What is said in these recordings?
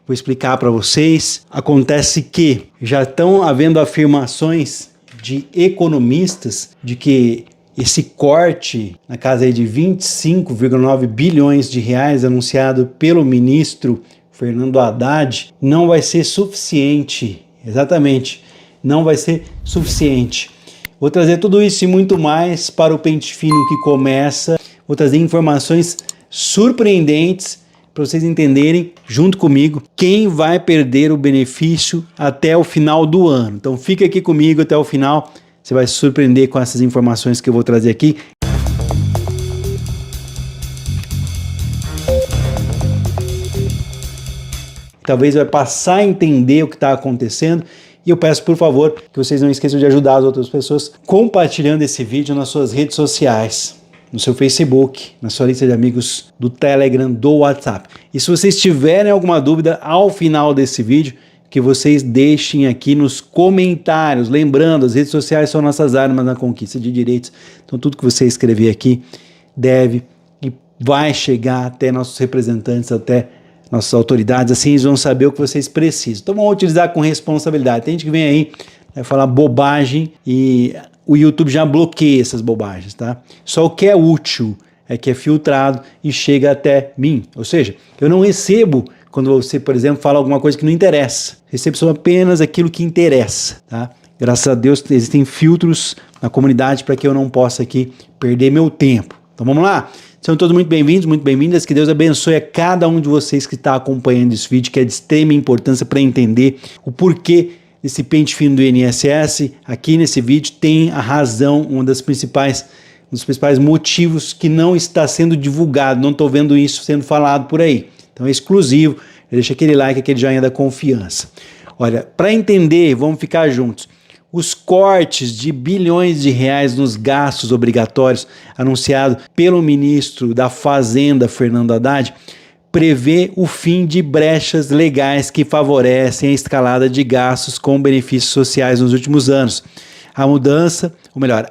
vou explicar para vocês. Acontece que já estão havendo afirmações de economistas de que esse corte na casa aí de 25,9 bilhões de reais anunciado pelo ministro Fernando Haddad não vai ser suficiente. Exatamente, não vai ser suficiente. Vou trazer tudo isso e muito mais para o Pente Fino que começa. Vou trazer informações surpreendentes para vocês entenderem, junto comigo, quem vai perder o benefício até o final do ano. Então fica aqui comigo até o final, você vai se surpreender com essas informações que eu vou trazer aqui. Talvez vai passar a entender o que está acontecendo. E eu peço, por favor, que vocês não esqueçam de ajudar as outras pessoas compartilhando esse vídeo nas suas redes sociais, no seu Facebook, na sua lista de amigos do Telegram, do WhatsApp. E se vocês tiverem alguma dúvida ao final desse vídeo, que vocês deixem aqui nos comentários. Lembrando, as redes sociais são nossas armas na conquista de direitos. Então tudo que você escrever aqui deve e vai chegar até nossos representantes, até nossas autoridades, assim eles vão saber o que vocês precisam. Então vamos utilizar com responsabilidade. Tem gente que vem aí, vai falar bobagem e o YouTube já bloqueia essas bobagens, tá? Só o que é útil é que é filtrado e chega até mim. Ou seja, eu não recebo quando você, por exemplo, fala alguma coisa que não interessa. Recebo só apenas aquilo que interessa, tá? Graças a Deus existem filtros na comunidade para que eu não possa aqui perder meu tempo. Então vamos lá? Sejam todos muito bem-vindos, muito bem-vindas. Que Deus abençoe a cada um de vocês que está acompanhando esse vídeo, que é de extrema importância para entender o porquê desse pente fino do INSS. Aqui nesse vídeo tem a razão, um dos principais motivos que não está sendo divulgado. Não estou vendo isso sendo falado por aí. Então é exclusivo. Deixa aquele like, aquele joinha da confiança. Olha, para entender, vamos ficar juntos. Os cortes de bilhões de reais nos gastos obrigatórios anunciado pelo ministro da Fazenda, Fernando Haddad, prevê o fim de brechas legais que favorecem a escalada de gastos com benefícios sociais nos últimos anos.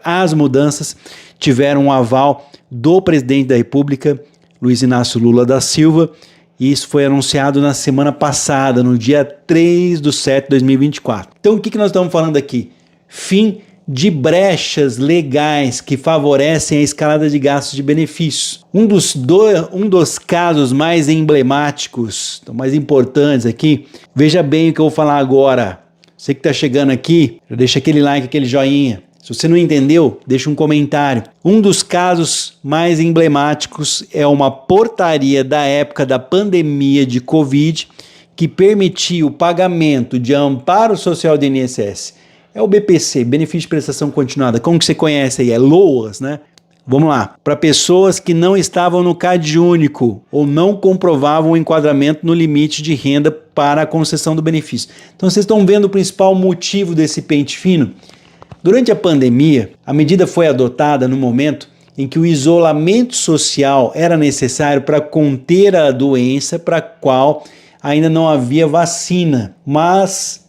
As mudanças tiveram um aval do presidente da República, Luiz Inácio Lula da Silva, e isso foi anunciado na semana passada, no dia 3/7/2024. Então o que nós estamos falando aqui? Fim de brechas legais que favorecem a escalada de gastos de benefícios. Um dos casos mais emblemáticos, mais importantes aqui, veja bem o que eu vou falar agora. Você que está chegando aqui, deixa aquele like, aquele joinha. Se você não entendeu, deixa um comentário. Um dos casos mais emblemáticos é uma portaria da época da pandemia de Covid que permitia o pagamento de amparo social do INSS. É o BPC, Benefício de Prestação Continuada. Como que você conhece aí? É LOAS, né? Vamos lá. Para pessoas que não estavam no CadÚnico ou não comprovavam o enquadramento no limite de renda para a concessão do benefício. Então vocês estão vendo o principal motivo desse pente fino? Durante a pandemia, a medida foi adotada no momento em que o isolamento social era necessário para conter a doença para a qual ainda não havia vacina. Mas,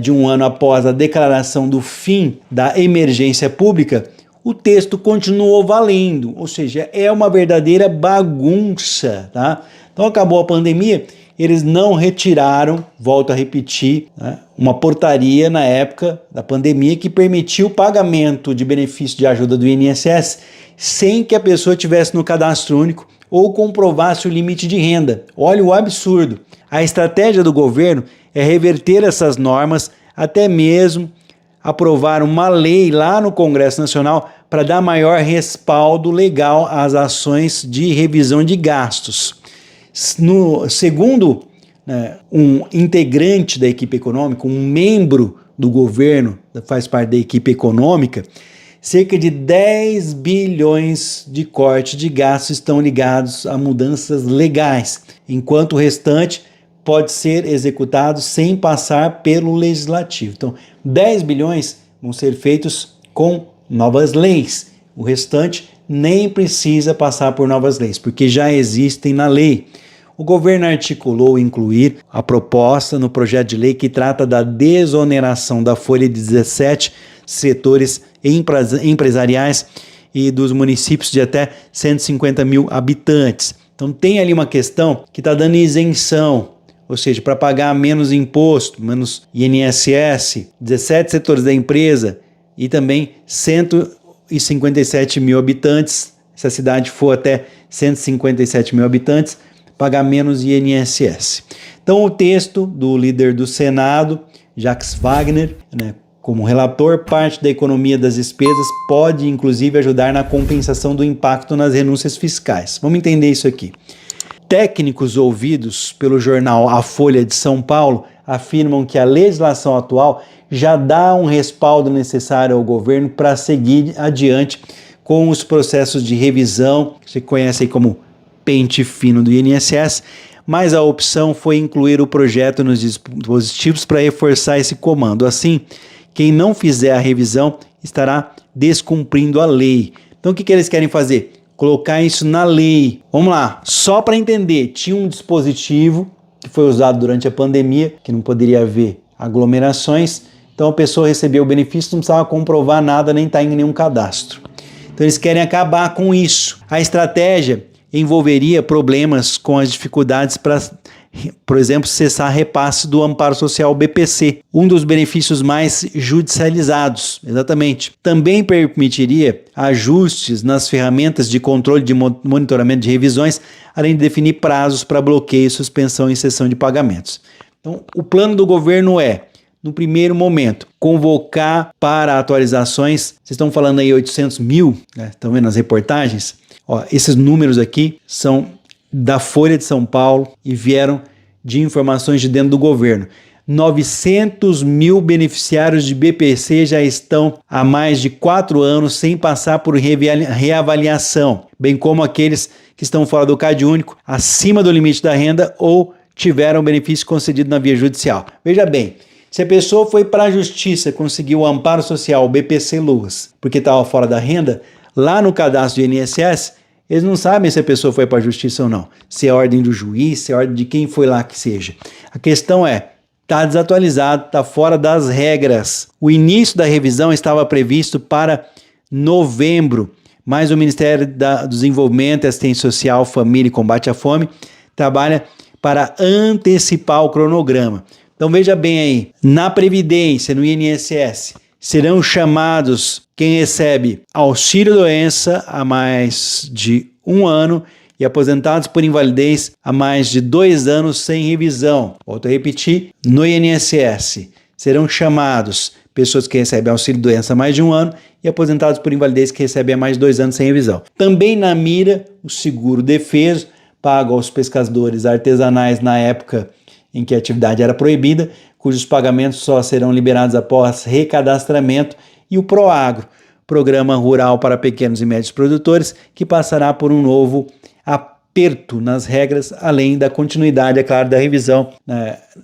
de um ano após a declaração do fim da emergência pública, o texto continuou valendo, ou seja, é uma verdadeira bagunça, tá? Então acabou a pandemia, eles não retiraram, volto a repetir, né, uma portaria na época da pandemia que permitiu o pagamento de benefício de ajuda do INSS sem que a pessoa tivesse no cadastro único ou comprovasse o limite de renda. Olha o absurdo. A estratégia do governo é reverter essas normas, até mesmo aprovar uma lei lá no Congresso Nacional para dar maior respaldo legal às ações de revisão de gastos. Segundo um integrante da equipe econômica, um membro do governo, faz parte da equipe econômica, cerca de 10 bilhões de corte de gastos estão ligados a mudanças legais, enquanto o restante pode ser executado sem passar pelo legislativo. Então, 10 bilhões vão ser feitos com novas leis. O restante nem precisa passar por novas leis, porque já existem na lei. O governo articulou incluir a proposta no projeto de lei que trata da desoneração da folha de 17 setores empresariais e dos municípios de até 150 mil habitantes. Então tem ali uma questão que está dando isenção, ou seja, para pagar menos imposto, menos INSS, 17 setores da empresa e também 157 mil habitantes, se a cidade for até 157 mil habitantes, pagar menos INSS. Então o texto do líder do Senado, Jacques Wagner, como relator, parte da economia das despesas pode inclusive ajudar na compensação do impacto nas renúncias fiscais. Vamos entender isso aqui. Técnicos ouvidos pelo jornal A Folha de São Paulo afirmam que a legislação atual já dá um respaldo necessário ao governo para seguir adiante com os processos de revisão, que você conhece aí como pente fino do INSS, mas a opção foi incluir o projeto nos dispositivos para reforçar esse comando. Assim, quem não fizer a revisão estará descumprindo a lei. Então o que eles querem fazer? Colocar isso na lei. Vamos lá, só para entender, tinha um dispositivo que foi usado durante a pandemia, que não poderia haver aglomerações, então a pessoa recebeu o benefício, não precisava comprovar nada, nem estar em nenhum cadastro. Então eles querem acabar com isso. A estratégia envolveria problemas com as dificuldades para, por exemplo, cessar repasse do Amparo Social BPC, um dos benefícios mais judicializados, exatamente. Também permitiria ajustes nas ferramentas de controle de monitoramento de revisões, além de definir prazos para bloqueio, suspensão e cessão de pagamentos. Então, o plano do governo é, no primeiro momento, convocar para atualizações, vocês estão falando aí 800 mil, estão vendo as reportagens? Ó, esses números aqui são da Folha de São Paulo e vieram de informações de dentro do governo. 900 mil beneficiários de BPC já estão há mais de 4 anos sem passar por reavaliação, bem como aqueles que estão fora do CadÚnico, acima do limite da renda ou tiveram benefício concedido na via judicial. Veja bem, se a pessoa foi para a justiça, conseguiu o amparo social, o BPC Luas, porque estava fora da renda, lá no cadastro do INSS, eles não sabem se a pessoa foi para a justiça ou não, se é ordem do juiz, se é ordem de quem foi lá que seja. A questão é, está desatualizado, está fora das regras. O início da revisão estava previsto para novembro, mas o Ministério do Desenvolvimento, Assistência Social, Família e Combate à Fome trabalha para antecipar o cronograma. Então veja bem aí, na Previdência, no INSS, serão chamados quem recebe auxílio-doença há mais de 1 ano e aposentados por invalidez há mais de 2 anos sem revisão. Volto a repetir, no INSS serão chamados pessoas que recebem auxílio-doença há mais de 1 ano e aposentados por invalidez que recebem há mais de 2 anos sem revisão. Também na mira, o seguro-defeso, pago aos pescadores artesanais na época em que a atividade era proibida, cujos pagamentos só serão liberados após recadastramento, e o PROAGRO, Programa Rural para Pequenos e Médios Produtores, que passará por um novo aperto nas regras, além da continuidade, é claro, da revisão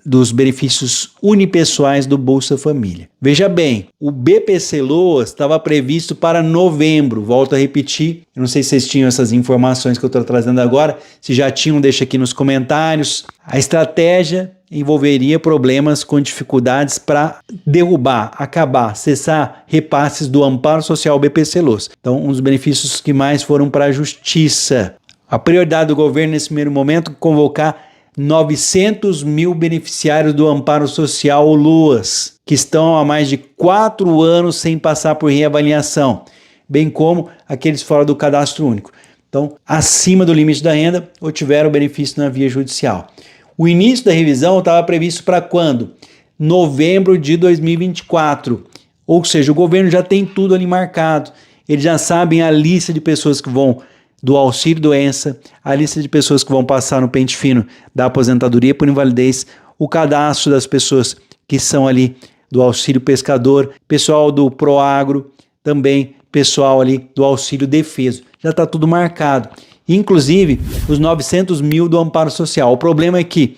dos benefícios unipessoais do Bolsa Família. Veja bem, o BPC Loas estava previsto para novembro, volto a repetir, eu não sei se vocês tinham essas informações que eu estou trazendo agora, se já tinham, deixa aqui nos comentários. A estratégia envolveria problemas com dificuldades para derrubar, acabar, cessar repasses do Amparo Social BPC Loas. Então, um dos benefícios que mais foram para a Justiça. A prioridade do governo nesse primeiro momento é convocar 900 mil beneficiários do Amparo Social Luas, que estão há mais de 4 anos sem passar por reavaliação, bem como aqueles fora do cadastro único. Então, acima do limite da renda ou tiveram benefício na via judicial. O início da revisão estava previsto para quando? Novembro de 2024. Ou seja, o governo já tem tudo ali marcado. Eles já sabem a lista de pessoas que vão do auxílio-doença, a lista de pessoas que vão passar no pente fino da aposentadoria por invalidez, o cadastro das pessoas que são ali do auxílio pescador, pessoal do PROAGRO, também pessoal ali do auxílio defeso. Já está tudo marcado. Inclusive, os 900 mil do Amparo Social. O problema é que,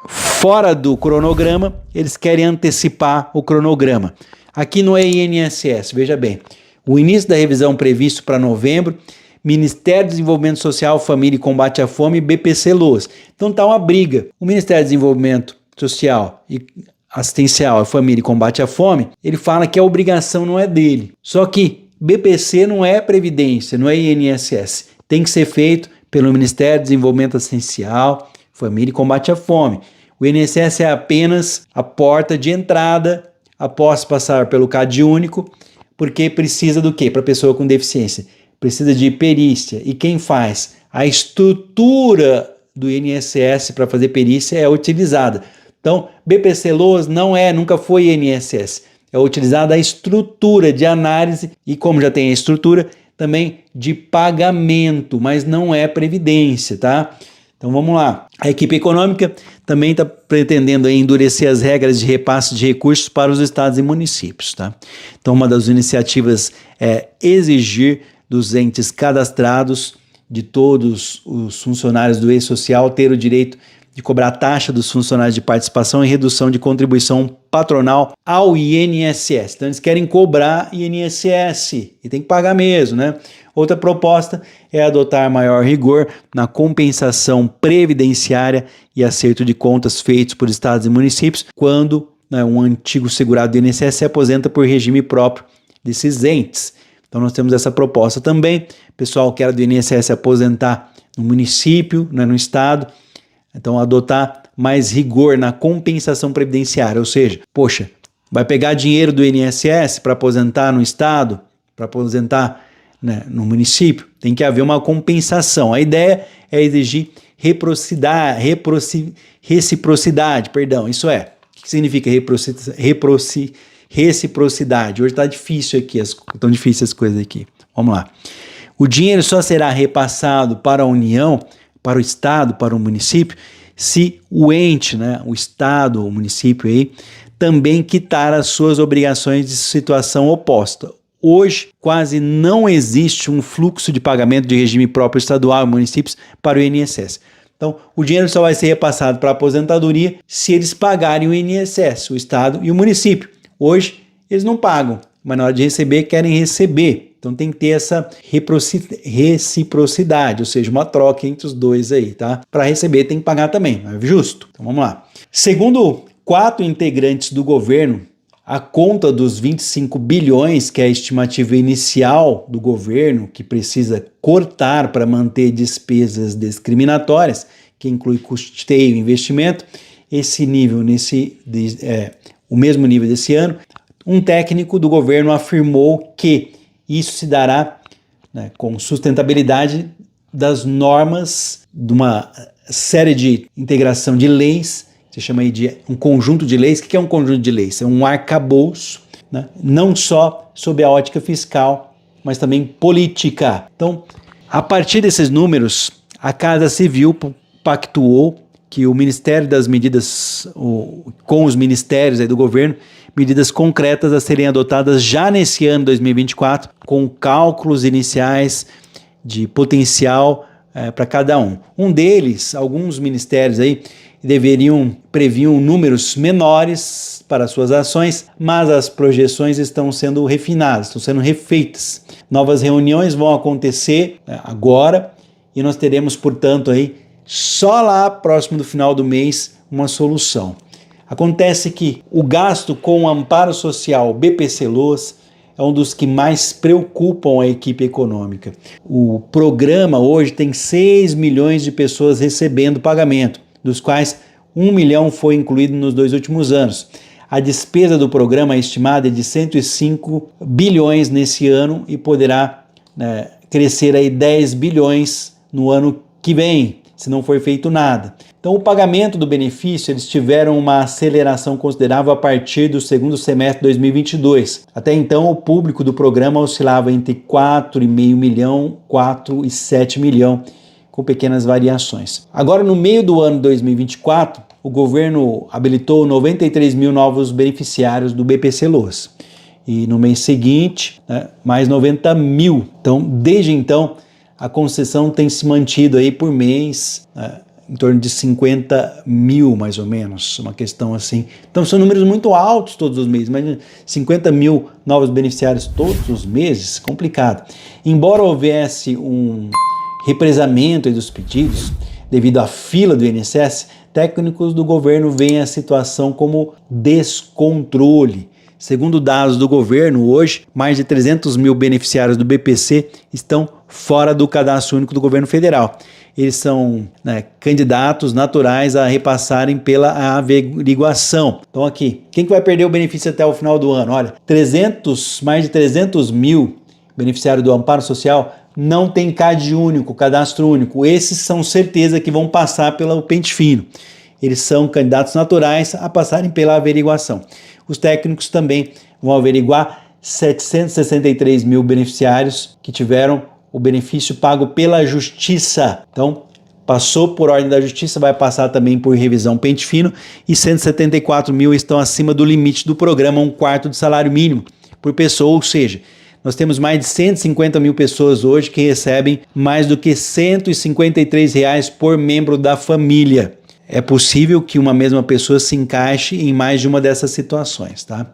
fora do cronograma, eles querem antecipar o cronograma. Aqui no INSS, veja bem, o início da revisão previsto para novembro, Ministério do Desenvolvimento Social, Família e Combate à Fome e BPC Loas. Então está uma briga. O Ministério do Desenvolvimento Social e Assistencial, Família e Combate à Fome, ele fala que a obrigação não é dele. Só que BPC não é Previdência, não é INSS. Tem que ser feito pelo Ministério do Desenvolvimento Assistencial, Família e Combate à Fome. O INSS é apenas a porta de entrada após passar pelo CAD único, porque precisa do quê? Para pessoa com deficiência. Precisa de perícia. E quem faz? A estrutura do INSS para fazer perícia é utilizada. Então, BPC-LOAS nunca foi INSS. É utilizada a estrutura de análise e, como já tem a estrutura, também de pagamento, mas não é previdência, tá? Então vamos lá. A equipe econômica também está pretendendo endurecer as regras de repasse de recursos para os estados e municípios, tá? Então uma das iniciativas é exigir dos entes cadastrados de todos os funcionários do E-Social ter o direito de cobrar a taxa dos funcionários de participação e redução de contribuição patronal ao INSS. Então eles querem cobrar INSS e tem que pagar mesmo, né? Outra proposta é adotar maior rigor na compensação previdenciária e acerto de contas feitos por estados e municípios quando um antigo segurado do INSS se aposenta por regime próprio desses entes. Então nós temos essa proposta também. Pessoal que era do INSS se aposentar no município, no estado, então adotar mais rigor na compensação previdenciária, ou seja, poxa, vai pegar dinheiro do INSS para aposentar no estado, para aposentar no município, tem que haver uma compensação. A ideia é exigir reciprocidade, isso é. O que significa reciprocidade? Hoje está difícil aqui, estão difíceis as coisas aqui. Vamos lá. O dinheiro só será repassado para a União, para o estado, para o município, se o ente, o estado, o município aí, também quitar as suas obrigações de situação oposta. Hoje, quase não existe um fluxo de pagamento de regime próprio estadual e municípios para o INSS. Então, o dinheiro só vai ser repassado para a aposentadoria se eles pagarem o INSS, o estado e o município. Hoje, eles não pagam, mas na hora de receber, querem receber. Então, tem que ter essa reciprocidade, ou seja, uma troca entre os dois aí, tá? Para receber, tem que pagar também, não é justo? Então, vamos lá. Segundo 4 integrantes do governo, a conta dos 25 bilhões, que é a estimativa inicial do governo, que precisa cortar para manter despesas discriminatórias, que inclui custeio e investimento, esse nível, o mesmo nível desse ano, um técnico do governo afirmou que isso se dará com sustentabilidade das normas de uma série de integração de leis. Você chama aí de um conjunto de leis. O que é um conjunto de leis? É um arcabouço, não só sob a ótica fiscal, mas também política. Então, a partir desses números, a Casa Civil pactuou que o Ministério das Medidas, com os ministérios aí do governo, medidas concretas a serem adotadas já nesse ano 2024, com cálculos iniciais de potencial para cada um. Um deles, alguns ministérios aí, previam números menores para suas ações, mas as projeções estão sendo refinadas, estão sendo refeitas. Novas reuniões vão acontecer agora e nós teremos, portanto, aí, só lá próximo do final do mês, uma solução. Acontece que o gasto com o amparo social BPC-LOAS é um dos que mais preocupam a equipe econômica. O programa hoje tem 6 milhões de pessoas recebendo pagamento, dos quais 1 milhão foi incluído nos 2 últimos anos. A despesa do programa é estimada de 105 bilhões nesse ano e poderá crescer aí 10 bilhões no ano que vem, se não for feito nada. Então, o pagamento do benefício, eles tiveram uma aceleração considerável a partir do segundo semestre de 2022. Até então, o público do programa oscilava entre 4,5 milhão, 4 e 7 milhão, com pequenas variações. Agora, no meio do ano 2024, o governo habilitou 93 mil novos beneficiários do BPC-LOAS. E no mês seguinte, mais 90 mil. Então, desde então, a concessão tem se mantido aí por mês, em torno de 50 mil, mais ou menos, uma questão assim. Então, são números muito altos todos os meses, mas 50 mil novos beneficiários todos os meses, complicado. Embora houvesse um represamento dos pedidos, devido à fila do INSS, técnicos do governo veem a situação como descontrole. Segundo dados do governo, hoje, mais de 300 mil beneficiários do BPC estão fora do cadastro único do governo federal. eles são, né, candidatos naturais a repassarem pela averiguação. Então aqui, quem que vai perder o benefício até o final do ano? Olha, mais de 300 mil beneficiários do Amparo Social não tem CAD único, cadastro único. Esses são certeza que vão passar pelo pente fino. Eles são candidatos naturais a passarem pela averiguação. Os técnicos também vão averiguar 763 mil beneficiários que tiveram o benefício pago pela Justiça. Então, passou por ordem da Justiça, vai passar também por revisão pente fino, e 174 mil estão acima do limite do programa, 1/4 do salário mínimo por pessoa, ou seja, nós temos mais de 150 mil pessoas hoje que recebem mais do que R$ 153 por membro da família. É possível que uma mesma pessoa se encaixe em mais de uma dessas situações, tá?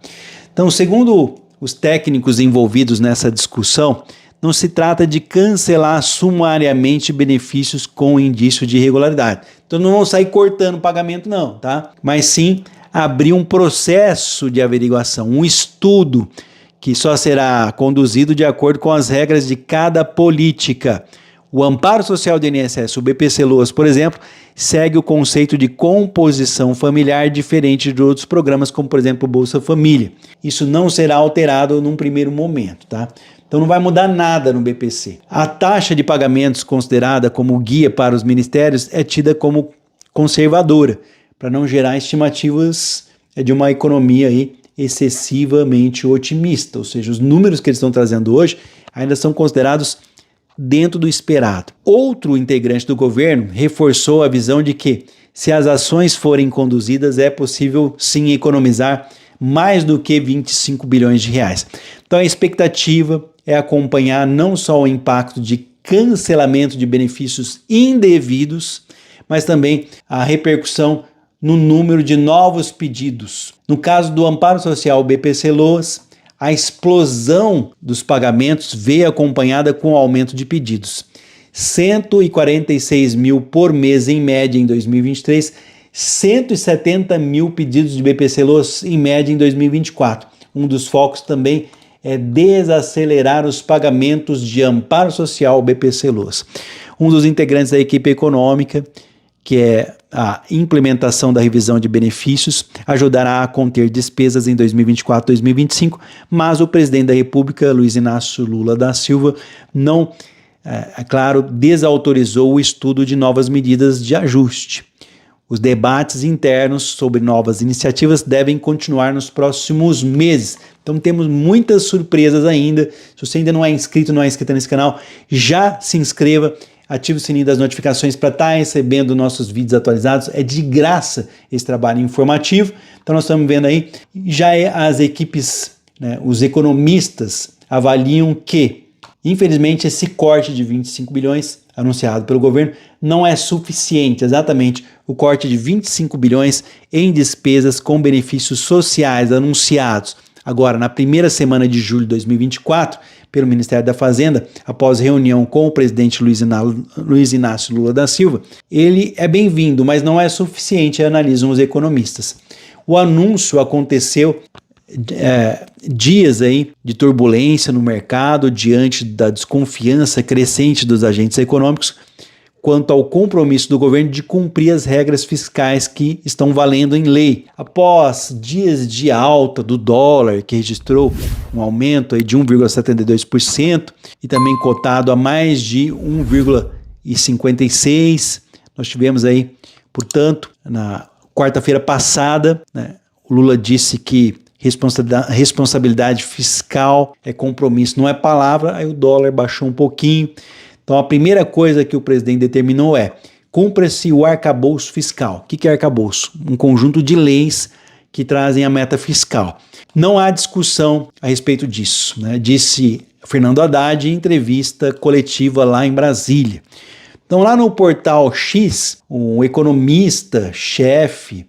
Então, segundo os técnicos envolvidos nessa discussão, não se trata de cancelar sumariamente benefícios com indício de irregularidade. Então não vão sair cortando o pagamento não, tá? Mas sim abrir um processo de averiguação, um estudo que só será conduzido de acordo com as regras de cada política. O Amparo Social do INSS, o BPC-Loas, por exemplo, segue o conceito de composição familiar diferente de outros programas, como por exemplo o Bolsa Família. Isso não será alterado num primeiro momento, tá? Então não vai mudar nada no BPC. A taxa de pagamentos considerada como guia para os ministérios é tida como conservadora, para não gerar estimativas de uma economia aí excessivamente otimista, ou seja, os números que eles estão trazendo hoje ainda são considerados dentro do esperado. Outro integrante do governo reforçou a visão de que, se as ações forem conduzidas, é possível sim economizar mais do que 25 bilhões de reais. Então a expectativa é acompanhar não só o impacto de cancelamento de benefícios indevidos, mas também a repercussão no número de novos pedidos. No caso do Amparo Social BPC-Loas, a explosão dos pagamentos veio acompanhada com o aumento de pedidos. 146 mil por mês em média em 2023, 170 mil pedidos de BPC-Loas em média em 2024. Um dos focos também é desacelerar os pagamentos de Amparo Social BPC-Loas. Um dos integrantes da equipe econômica, que é a implementação da revisão de benefícios, ajudará a conter despesas em 2024 e 2025, mas o presidente da República, Luiz Inácio Lula da Silva, não, claro, desautorizou o estudo de novas medidas de ajuste. Os debates internos sobre novas iniciativas devem continuar nos próximos meses. Então temos muitas surpresas ainda. Se você ainda não é inscrito, não é inscrita nesse canal, já se inscreva, ative o sininho das notificações para estar recebendo nossos vídeos atualizados. É de graça esse trabalho informativo. Então nós estamos vendo aí, já as equipes, né, os economistas avaliam que, infelizmente, esse corte de 25 bilhões anunciado pelo governo não é suficiente, exatamente o corte de 25 bilhões em despesas com benefícios sociais anunciados agora na primeira semana de julho de 2024 pelo Ministério da Fazenda, após reunião com o presidente Luiz Inácio Lula da Silva. Ele é bem-vindo, mas não é suficiente, analisam os economistas. O anúncio aconteceu dias aí de turbulência no mercado diante da desconfiança crescente dos agentes econômicos quanto ao compromisso do governo de cumprir as regras fiscais que estão valendo em lei. Após dias de alta do dólar, que registrou um aumento aí de 1,72% e também cotado a mais de 1,56%, nós tivemos aí, portanto, na quarta-feira passada, né, o Lula disse que responsabilidade fiscal é compromisso, não é palavra, aí o dólar baixou um pouquinho. Então a primeira coisa que o presidente determinou é: cumpra-se o arcabouço fiscal. O que é arcabouço? Um conjunto de leis que trazem a meta fiscal. Não há discussão a respeito disso, né? Disse Fernando Haddad em entrevista coletiva lá em Brasília. Então lá no Portal X, um economista-chefe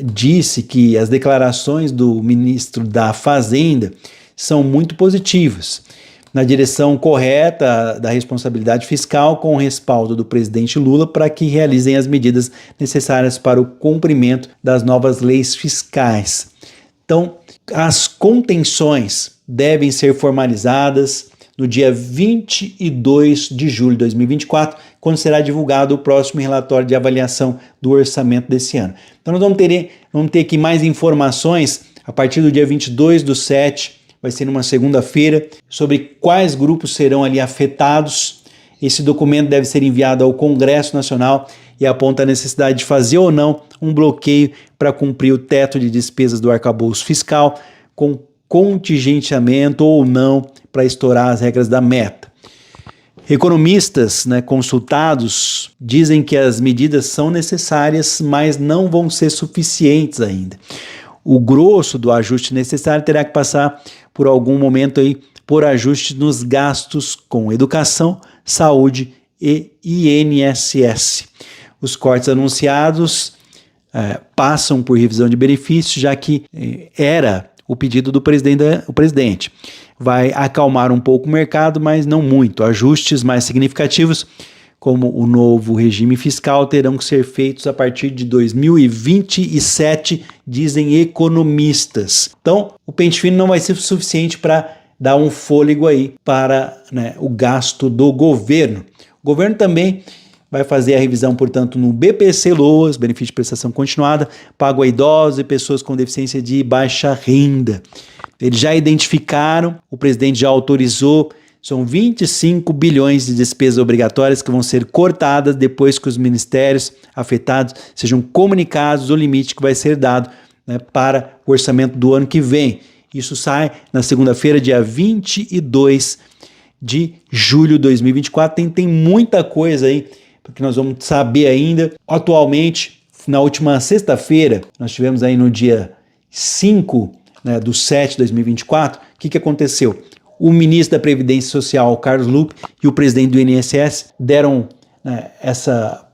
disse que as declarações do ministro da Fazenda são muito positivas, na direção correta da responsabilidade fiscal, com o respaldo do presidente Lula para que realizem as medidas necessárias para o cumprimento das novas leis fiscais. Então, as contenções devem ser formalizadas no dia 22 de julho de 2024, quando será divulgado o próximo relatório de avaliação do orçamento desse ano. Então nós vamos ter aqui mais informações a partir do dia 22/7, vai ser numa segunda-feira, sobre quais grupos serão ali afetados. Esse documento deve ser enviado ao Congresso Nacional e aponta a necessidade de fazer ou não um bloqueio para cumprir o teto de despesas do arcabouço fiscal, com contingenciamento ou não para estourar as regras da meta. Economistas, consultados dizem que as medidas são necessárias, mas não vão ser suficientes ainda. O grosso do ajuste necessário terá que passar por algum momento aí por ajustes nos gastos com educação, saúde e INSS. Os cortes anunciados passam por revisão de benefícios, já que era o pedido do presidente. Vai acalmar um pouco o mercado, mas não muito. Ajustes mais significativos, como o novo regime fiscal, terão que ser feitos a partir de 2027, dizem economistas. Então, o pente fino não vai ser suficiente para dar um fôlego aí para o gasto do governo. O governo também vai fazer a revisão, portanto, no BPC-Loas, benefício de prestação continuada, pago a idosos e pessoas com deficiência de baixa renda. Eles já identificaram, o presidente já autorizou, são 25 bilhões de despesas obrigatórias que vão ser cortadas depois que os ministérios afetados sejam comunicados o limite que vai ser dado para o orçamento do ano que vem. Isso sai na segunda-feira, dia 22 de julho de 2024. Tem muita coisa aí porque nós vamos saber ainda. Atualmente, na última sexta-feira, nós tivemos aí no dia 5/7 de 2024, o que aconteceu? O ministro da Previdência Social, Carlos Lupe, e o presidente do INSS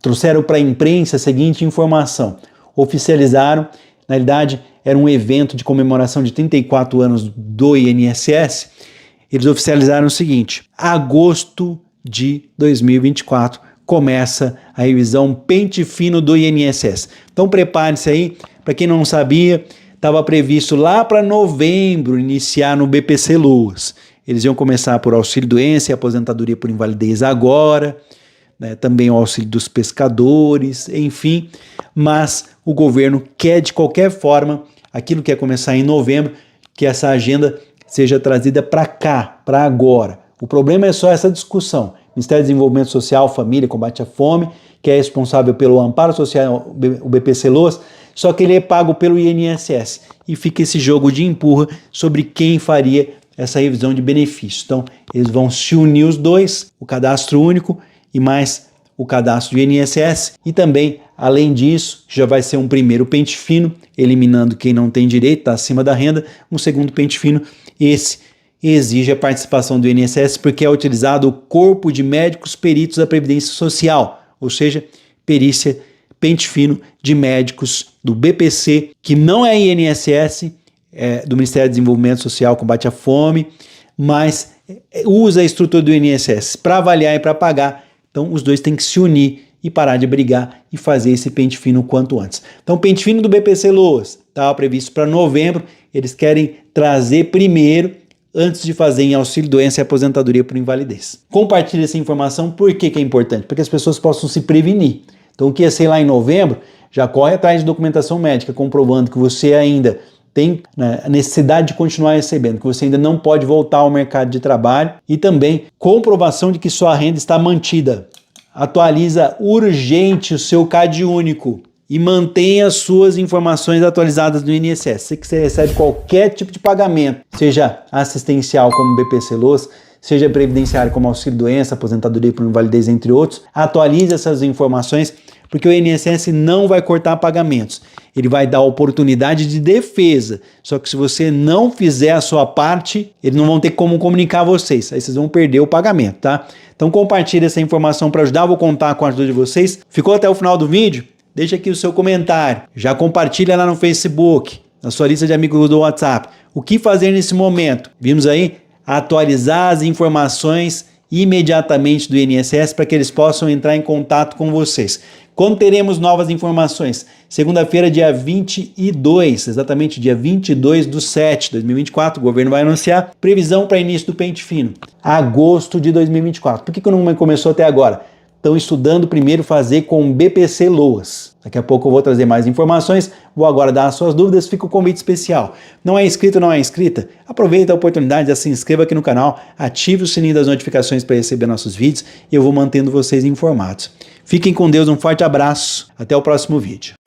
trouxeram para a imprensa a seguinte informação. Oficializaram, na realidade, era um evento de comemoração de 34 anos do INSS. Eles oficializaram o seguinte: agosto de 2024 começa a revisão pente fino do INSS. Então prepare-se aí, para quem não sabia, estava previsto lá para novembro iniciar no BPC-Loas. Eles iam começar por auxílio-doença e aposentadoria por invalidez agora, também o auxílio dos pescadores, enfim. Mas o governo quer, de qualquer forma, aquilo que ia começar em novembro, que essa agenda seja trazida para cá, para agora. O problema é só essa discussão. Ministério do Desenvolvimento Social, Família, Combate à Fome, que é responsável pelo Amparo Social, o BPC-Loas, só que ele é pago pelo INSS. E fica esse jogo de empurra sobre quem faria essa revisão de benefícios. Então, eles vão se unir os dois, o cadastro único e mais o cadastro do INSS. E também, além disso, já vai ser um primeiro pente fino, eliminando quem não tem direito, está acima da renda. Um segundo pente fino, esse exige a participação do INSS, porque é utilizado o corpo de médicos peritos da Previdência Social, ou seja, perícia pente fino de médicos do BPC, que não é INSS, é do Ministério do Desenvolvimento Social, Combate à Fome, mas usa a estrutura do INSS para avaliar e para pagar. Então os dois têm que se unir e parar de brigar e fazer esse pente fino o quanto antes. Então o pente fino do BPC-Loas estava previsto para novembro, eles querem trazer primeiro, antes de fazer em auxílio-doença e aposentadoria por invalidez. Compartilhe essa informação, por que é importante? Para que as pessoas possam se prevenir. Então, o que ia ser lá em novembro, já corre atrás de documentação médica, comprovando que você ainda tem a necessidade de continuar recebendo, que você ainda não pode voltar ao mercado de trabalho, e também comprovação de que sua renda está mantida. Atualiza urgente o seu CAD único e mantenha as suas informações atualizadas no INSS. Se você recebe qualquer tipo de pagamento, seja assistencial como BPC-Loas, seja previdenciário como auxílio-doença, aposentadoria por invalidez, entre outros, atualize essas informações, porque o INSS não vai cortar pagamentos. Ele vai dar oportunidade de defesa. Só que se você não fizer a sua parte, eles não vão ter como comunicar a vocês. Aí vocês vão perder o pagamento, tá? Então compartilhe essa informação para ajudar. Eu vou contar com a ajuda de vocês. Ficou até o final do vídeo? Deixa aqui o seu comentário. Já compartilha lá no Facebook, na sua lista de amigos do WhatsApp. O que fazer nesse momento? Vimos aí? Atualizar as informações imediatamente do INSS para que eles possam entrar em contato com vocês. Quando teremos novas informações? Segunda-feira, dia 22, exatamente dia 22/7 de 2024, o governo vai anunciar previsão para início do pente fino. Agosto de 2024. Por que não começou até agora? estão estudando primeiro fazer com o BPC Loas. Daqui a pouco eu vou trazer mais informações, vou aguardar as suas dúvidas, fica o convite especial. Não é inscrito ou não é inscrita? Aproveita a oportunidade, já se inscreva aqui no canal, ative o sininho das notificações para receber nossos vídeos e eu vou mantendo vocês informados. Fiquem com Deus, um forte abraço, até o próximo vídeo.